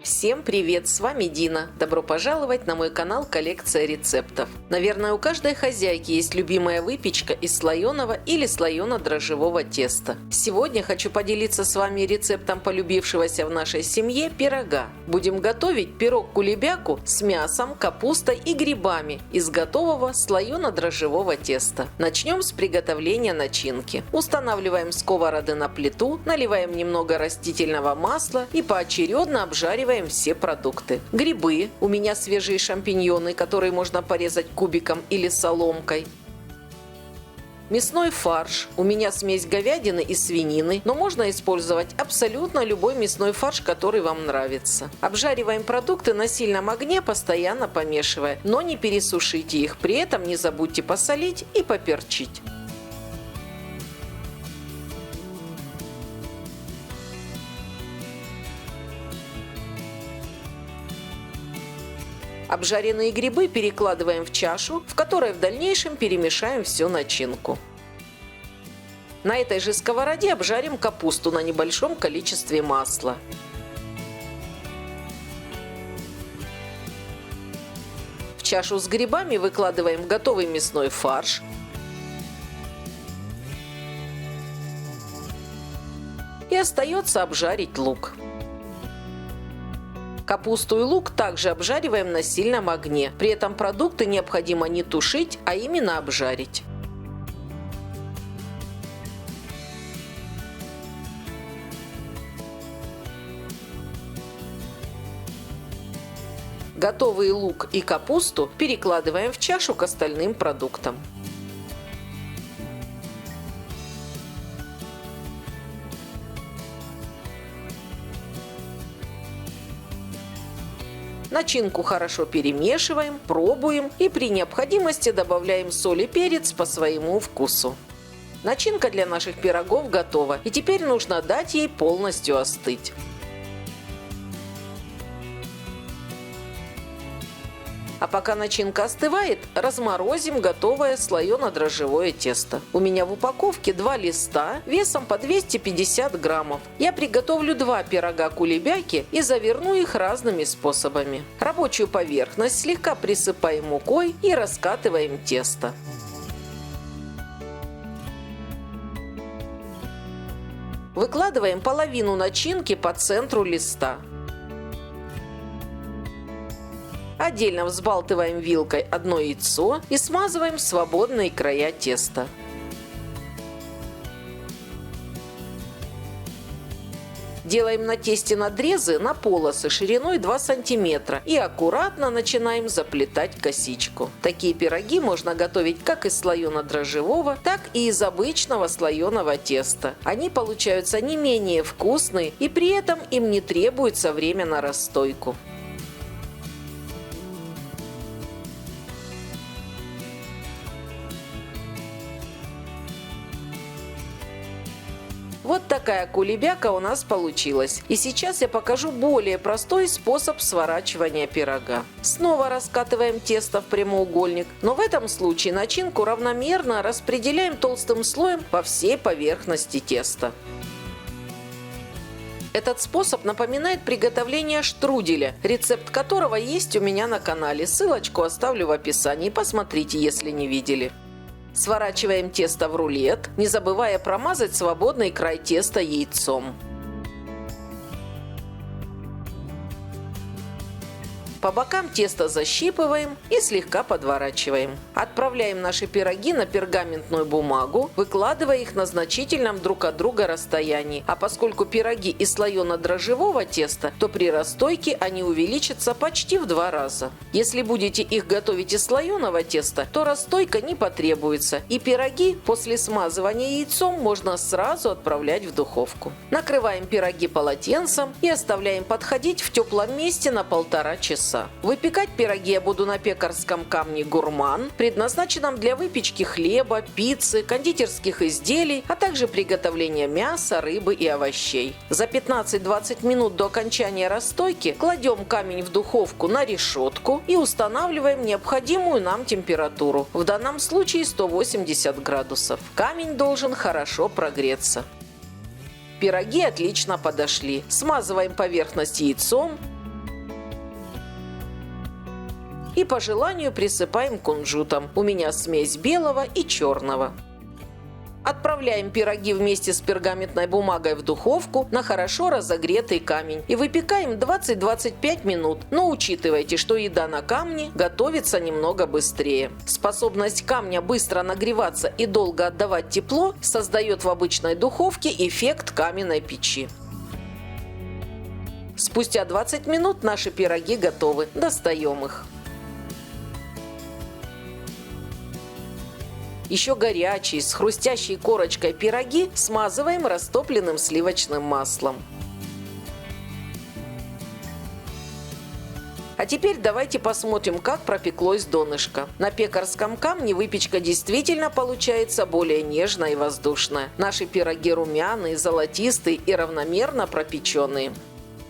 Всем привет, с вами Дина. Добро пожаловать на мой канал «Коллекция рецептов». Наверное, у каждой хозяйки есть любимая выпечка из слоеного или слоено-дрожжевого теста. Сегодня хочу поделиться с вами рецептом полюбившегося в нашей семье пирога. Будем готовить пирог-кулебяку с мясом, капустой и грибами из готового слоено-дрожжевого теста. Начнем с приготовления начинки. Устанавливаем сковороды на плиту, наливаем немного растительного масла и поочередно обжариваем все продукты. Грибы, у меня свежие шампиньоны, которые можно порезать кубиком или соломкой. Мясной фарш, у меня смесь говядины и свинины, но можно использовать абсолютно любой мясной фарш, который вам нравится. Обжариваем продукты на сильном огне, постоянно помешивая, но не пересушите их, при этом не забудьте посолить и поперчить. Обжаренные грибы перекладываем в чашу, в которой в дальнейшем перемешаем всю начинку. На этой же сковороде обжарим капусту на небольшом количестве масла. В чашу с грибами выкладываем готовый мясной фарш. И остается обжарить лук. Капусту и лук также обжариваем на сильном огне. При этом продукты необходимо не тушить, а именно обжарить. Готовый лук и капусту перекладываем в чашу к остальным продуктам. Начинку хорошо перемешиваем, пробуем и при необходимости добавляем соль и перец по своему вкусу. Начинка для наших пирогов готова, и теперь нужно дать ей полностью остыть. А пока начинка остывает, разморозим готовое слоено-дрожжевое тесто. У меня в упаковке 2 листа весом по 250 граммов. Я приготовлю 2 пирога кулебяки и заверну их разными способами. Рабочую поверхность слегка присыпаем мукой и раскатываем тесто. Выкладываем половину начинки по центру листа. Отдельно взбалтываем вилкой одно яйцо и смазываем свободные края теста. Делаем на тесте надрезы на полосы шириной 2 см и аккуратно начинаем заплетать косичку. Такие пироги можно готовить как из слоено-дрожжевого, так и из обычного слоеного теста. Они получаются не менее вкусные, и при этом им не требуется время на расстойку. Вот такая кулебяка у нас получилась. И сейчас я покажу более простой способ сворачивания пирога. Снова раскатываем тесто в прямоугольник, но в этом случае начинку равномерно распределяем толстым слоем по всей поверхности теста. Этот способ напоминает приготовление штруделя, рецепт которого есть у меня на канале. Ссылочку оставлю в описании, посмотрите, если не видели. Сворачиваем тесто в рулет, не забывая промазать свободный край теста яйцом. По бокам тесто защипываем и слегка подворачиваем. Отправляем наши пироги на пергаментную бумагу, выкладывая их на значительном друг от друга расстоянии. А поскольку пироги из слоено-дрожжевого теста, то при расстойке они увеличатся почти в 2 раза. Если будете их готовить из слоеного теста, то расстойка не потребуется, и пироги после смазывания яйцом можно сразу отправлять в духовку. Накрываем пироги полотенцем и оставляем подходить в теплом месте на 1,5 часа. Выпекать пироги я буду на пекарском камне «Гурман», предназначенном для выпечки хлеба, пиццы, кондитерских изделий, а также приготовления мяса, рыбы и овощей. За 15-20 минут до окончания расстойки кладем камень в духовку на решетку и устанавливаем необходимую нам температуру, в данном случае 180 градусов. Камень должен хорошо прогреться. Пироги отлично подошли. Смазываем поверхность яйцом и по желанию присыпаем кунжутом. У меня смесь белого и черного. Отправляем пироги вместе с пергаментной бумагой в духовку на хорошо разогретый камень и выпекаем 20-25 минут. Но учитывайте, что еда на камне готовится немного быстрее. Способность камня быстро нагреваться и долго отдавать тепло создает в обычной духовке эффект каменной печи. Спустя 20 минут наши пироги готовы. Достаем их. Еще горячие, с хрустящей корочкой пироги смазываем растопленным сливочным маслом. А теперь давайте посмотрим, как пропеклось донышко. На пекарском камне выпечка действительно получается более нежная и воздушная. Наши пироги румяные, золотистые и равномерно пропеченные.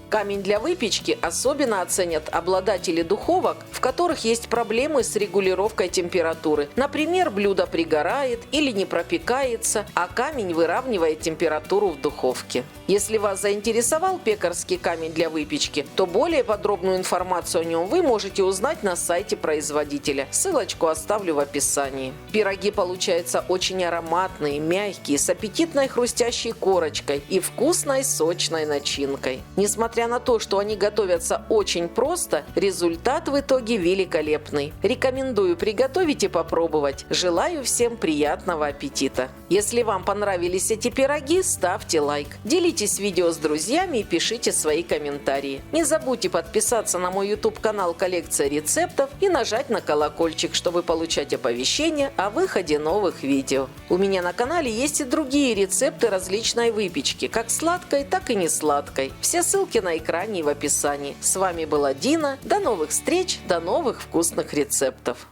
Камень для выпечки особенно оценят обладатели духовок, в которых есть проблемы с регулировкой температуры. Например, блюдо пригорает или не пропекается, а камень выравнивает температуру в духовке. Если вас заинтересовал пекарский камень для выпечки, то более подробную информацию о нем вы можете узнать на сайте производителя. Ссылочку оставлю в описании. Пироги получаются очень ароматные, мягкие, с аппетитной хрустящей корочкой и вкусной сочной начинкой. Несмотря на то, что они готовятся очень просто, результат в итоге великолепный. Рекомендую приготовить и попробовать. Желаю всем приятного аппетита. Если вам понравились эти пироги, ставьте лайк. Делитесь видео с друзьями и пишите свои комментарии. Не забудьте подписаться на мой YouTube-канал «Коллекция рецептов» и нажать на колокольчик, чтобы получать оповещения о выходе новых видео. У меня на канале есть и другие рецепты различной выпечки, как сладкой, так и не сладкой. Все ссылки на экране и в описании. С вами была Дина. До новых встреч, до новых вкусных рецептов.